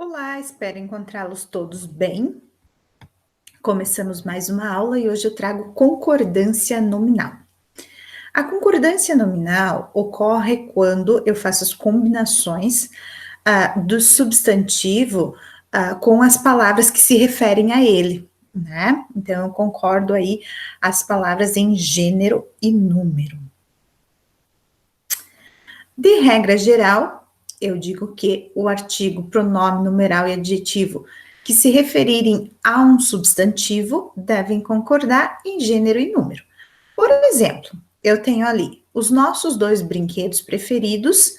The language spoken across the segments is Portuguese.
Olá, espero encontrá-los todos bem. Começamos mais uma aula e hoje eu trago concordância nominal. A concordância nominal ocorre quando eu faço as combinações do substantivo com as palavras que se referem a ele, né? Então, eu concordo aí as palavras em gênero e número. De regra geral, eu digo que o artigo, pronome, numeral e adjetivo que se referirem a um substantivo devem concordar em gênero e número. Por exemplo, eu tenho ali os nossos dois brinquedos preferidos,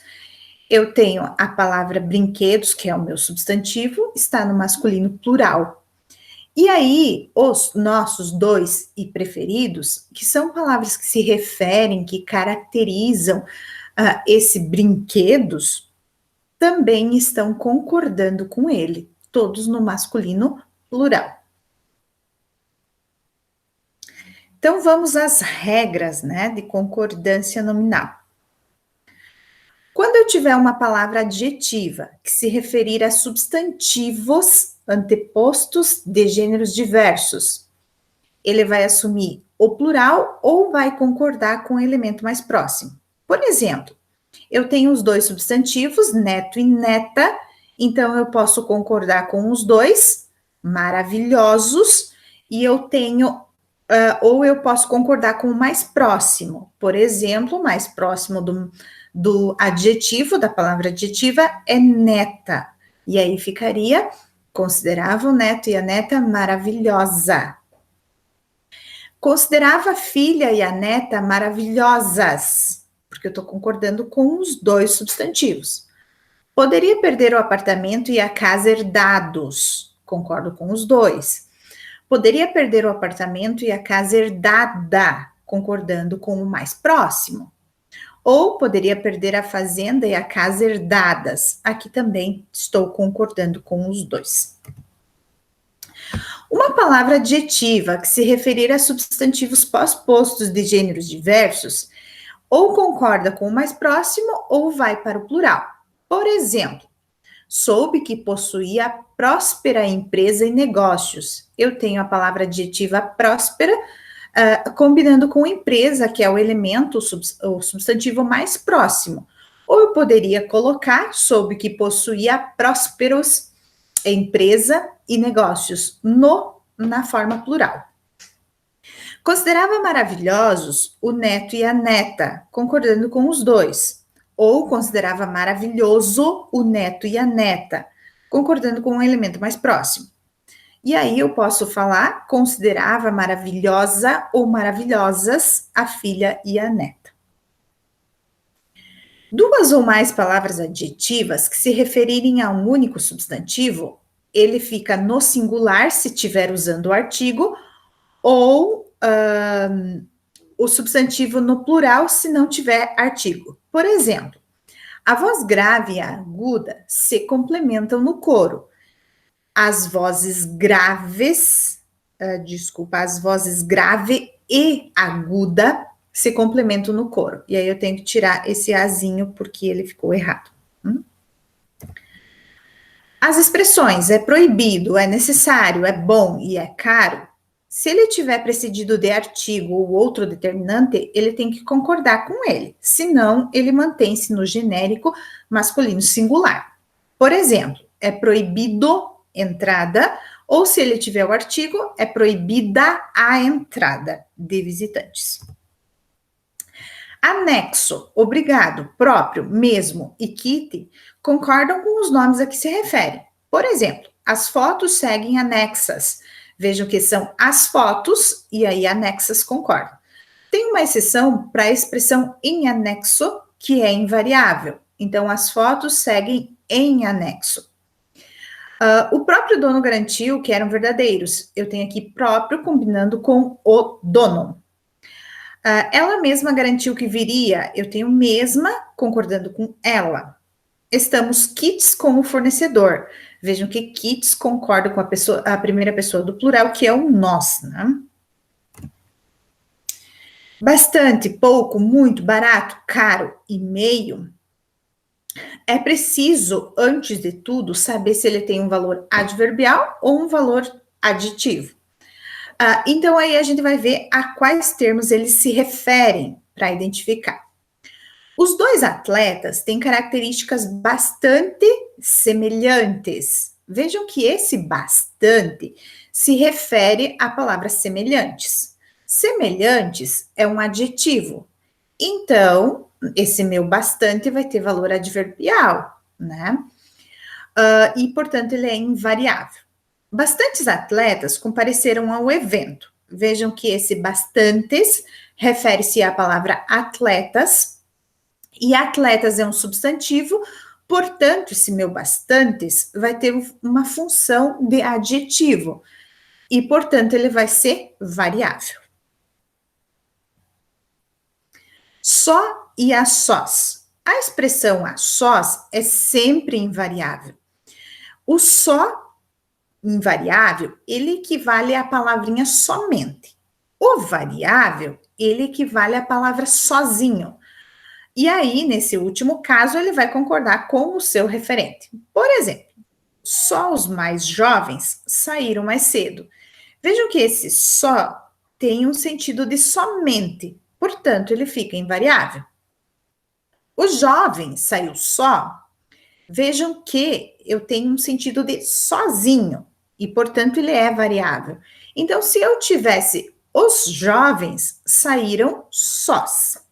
eu tenho a palavra brinquedos, que é o meu substantivo, está no masculino plural. E aí, os nossos dois e preferidos, que são palavras que se referem, que caracterizam esse brinquedos, também estão concordando com ele, todos no masculino plural. Então, vamos às regras, né, de concordância nominal. Quando eu tiver uma palavra adjetiva que se referir a substantivos antepostos de gêneros diversos, ele vai assumir o plural ou vai concordar com o elemento mais próximo. Por exemplo, eu tenho os dois substantivos, neto e neta, então eu posso concordar com os dois, maravilhosos, e eu tenho, ou eu posso concordar com o mais próximo. Por exemplo, o mais próximo do adjetivo, da palavra adjetiva, é neta. E aí ficaria, considerava o neto e a neta maravilhosa. Considerava a filha e a neta maravilhosas, porque eu estou concordando com os dois substantivos. Poderia perder o apartamento e a casa herdados, concordo com os dois. Poderia perder o apartamento e a casa herdada, concordando com o mais próximo. Ou poderia perder a fazenda e a casa herdadas, aqui também estou concordando com os dois. Uma palavra adjetiva que se referir a substantivos pós-postos de gêneros diversos, ou concorda com o mais próximo, ou vai para o plural. Por exemplo, soube que possuía próspera empresa e negócios. Eu tenho a palavra adjetiva próspera, combinando com empresa, que é o elemento, o substantivo mais próximo. Ou eu poderia colocar, soube que possuía prósperos empresa e negócios na forma plural. Considerava maravilhosos o neto e a neta, concordando com os dois. Ou considerava maravilhoso o neto e a neta, concordando com o elemento mais próximo. E aí eu posso falar, considerava maravilhosa ou maravilhosas a filha e a neta. Duas ou mais palavras adjetivas que se referirem a um único substantivo, ele fica no singular se estiver usando o artigo, ou o substantivo no plural se não tiver artigo. Por exemplo, a voz grave e a aguda se complementam no coro. As vozes graves, as vozes grave e aguda se complementam no coro. E aí eu tenho que tirar esse azinho porque ele ficou errado. As expressões é proibido, é necessário, é bom e é caro. Se ele tiver precedido de artigo ou outro determinante, ele tem que concordar com ele. Senão, ele mantém-se no genérico masculino singular. Por exemplo, é proibido entrada, ou se ele tiver o artigo, é proibida a entrada de visitantes. Anexo, obrigado, próprio, mesmo e kit concordam com os nomes a que se referem. Por exemplo, as fotos seguem anexas. Vejam que são as fotos e aí anexas concordam. Tem uma exceção para a expressão em anexo, que é invariável. Então, as fotos seguem em anexo. O próprio dono garantiu que eram verdadeiros. Eu tenho aqui próprio combinando com o dono. Ela mesma garantiu que viria. Eu tenho mesma concordando com ela. Estamos quites com o fornecedor. Vejam que quites concorda com a primeira pessoa do plural, que é o nós, né? Bastante, pouco, muito, barato, caro e meio É preciso, antes de tudo, saber se ele tem um valor adverbial ou um valor aditivo. Então, aí a gente vai ver a quais termos eles se referem para identificar. Os dois atletas têm características bastante semelhantes. Vejam que esse bastante se refere à palavra semelhantes. Semelhantes é um adjetivo. Então, esse meu bastante vai ter valor adverbial, né? E, portanto, ele é invariável. Bastantes atletas compareceram ao evento. Vejam que esse bastantes refere-se à palavra atletas, e atletas é um substantivo, portanto, esse meu bastantes vai ter uma função de adjetivo, e, portanto, ele vai ser variável. Só e a sós. A expressão a sós é sempre invariável. O só invariável, ele equivale à palavrinha somente. O variável, ele equivale à palavra sozinho. E aí, nesse último caso, ele vai concordar com o seu referente. Por exemplo, só os mais jovens saíram mais cedo. Vejam que esse só tem um sentido de somente, portanto, ele fica invariável. O jovem saiu só. Vejam que eu tenho um sentido de sozinho e, portanto, ele é variável. Então, se eu tivesse os jovens saíram sós.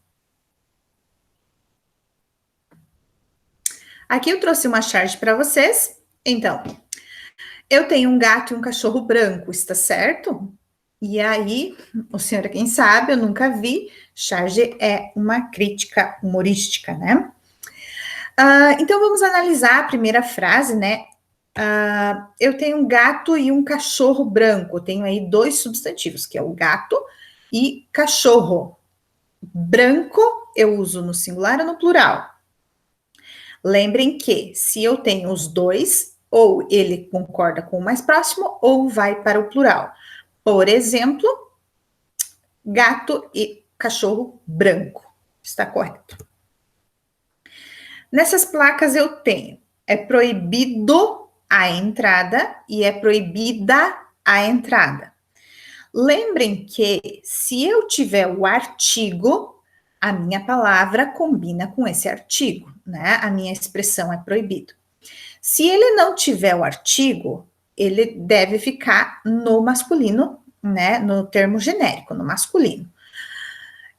Aqui eu trouxe uma charge para vocês. Então, eu tenho um gato e um cachorro branco, está certo? E aí, o senhor, quem sabe, eu nunca vi. Charge é uma crítica humorística, né? Então, vamos analisar a primeira frase, né? Eu tenho um gato e um cachorro branco. Eu tenho aí dois substantivos, que é o gato e cachorro. Branco eu uso no singular ou no plural. Lembrem que se eu tenho os dois, ou ele concorda com o mais próximo, ou vai para o plural. Por exemplo, gato e cachorro branco. Está correto. Nessas placas eu tenho, é proibido a entrada e é proibida a entrada. Lembrem que se eu tiver o artigo, a minha palavra combina com esse artigo, né? A minha expressão é proibido. Se ele não tiver o artigo, ele deve ficar no masculino, né? No termo genérico, no masculino.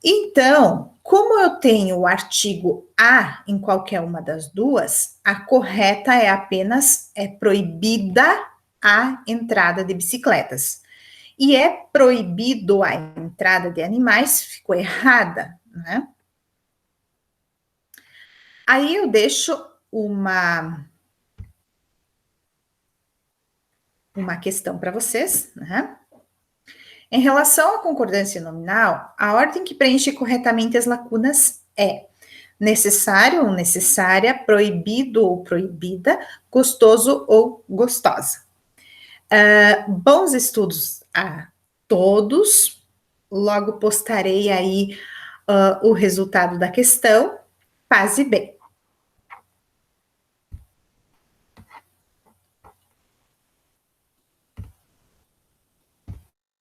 Então, como eu tenho o artigo a em qualquer uma das duas, a correta é apenas proibida a entrada de bicicletas. E é proibido a entrada de animais, ficou errada, né? Aí eu deixo uma questão para vocês, né? Em relação à concordância nominal, a ordem que preenche corretamente as lacunas é necessário ou necessária, proibido ou proibida, gostoso ou gostosa. Bons estudos a todos. Logo postarei aí o resultado da questão. Paz e bem.